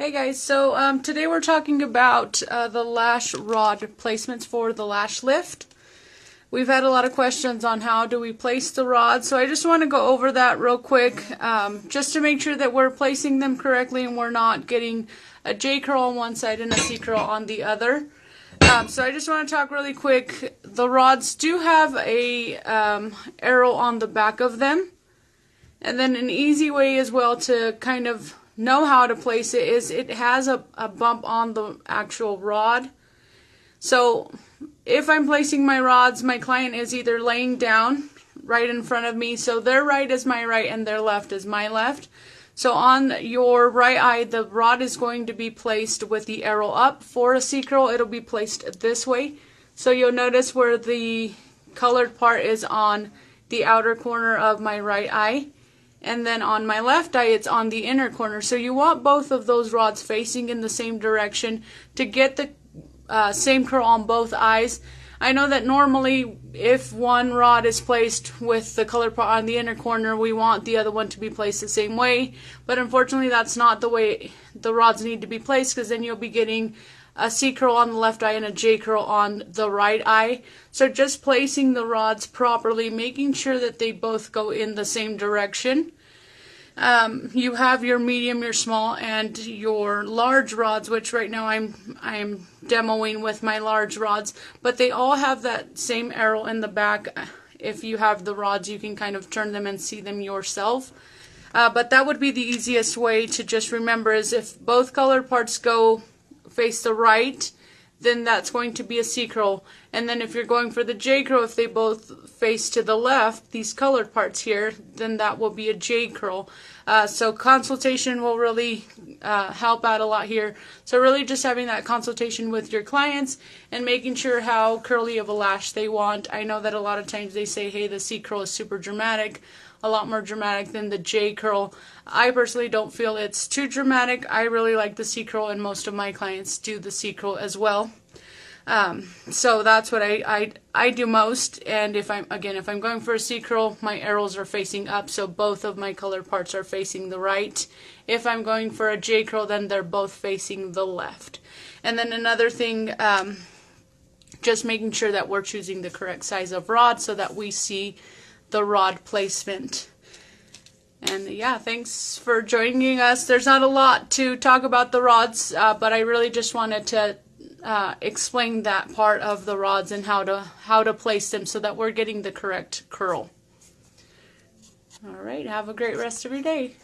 Hey guys, so today we're talking about the lash rod placements for the lash lift. We've had a lot of questions on how do we place the rods, so I just want to go over that real quick just to make sure that we're placing them correctly and we're not getting a J curl on one side and a C curl on the other. So I just want to talk really quick. The rods do have a arrow on the back of them, and then an easy way as well to kind of know how to place it is it has a bump on the actual rod. So if I'm placing my rods, my client is either laying down right in front of me, so their right is my right and their left is my left. So on your right eye, the rod is going to be placed with the arrow up. For a C curl, it'll be placed this way. So you'll notice where the colored part is on the outer corner of my right eye. And then on my left eye, it's on the inner corner. So you want both of those rods facing in the same direction to get the same curl on both eyes. I know that normally if one rod is placed with the colored part on the inner corner, we want the other one to be placed the same way. But unfortunately, that's not the way the rods need to be placed, because then you'll be getting a C curl on the left eye and a J curl on the right eye. So just placing the rods properly, making sure that they both go in the same direction. You have your medium, your small, and your large rods, which right now I'm demoing with my large rods, but they all have that same arrow in the back. If you have the rods, you can kind of turn them and see them yourself. But that would be the easiest way to just remember, is if both colored parts go face the right, then that's going to be a C curl. And then if you're going for the J curl, if they both face to the left, these colored parts here, then that will be a J curl. So consultation will really help out a lot here. So really just having that consultation with your clients and making sure how curly of a lash they want. I know that a lot of times they say, hey, the C curl is super dramatic, a lot more dramatic than the J curl. I personally don't feel it's too dramatic. I really like the C curl, and most of my clients do the C curl as well. So that's what I do most. And if I'm going for a C curl, my arrows are facing up, so both of my colored parts are facing the right. If I'm going for a J curl, then they're both facing the left. And then another thing, just making sure that we're choosing the correct size of rod so that we see the rod placement. And yeah, thanks for joining us. There's not a lot to talk about the rods, but I really just wanted to explain that part of the rods and how to place them so that we're getting the correct curl. All right, have a great rest of your day.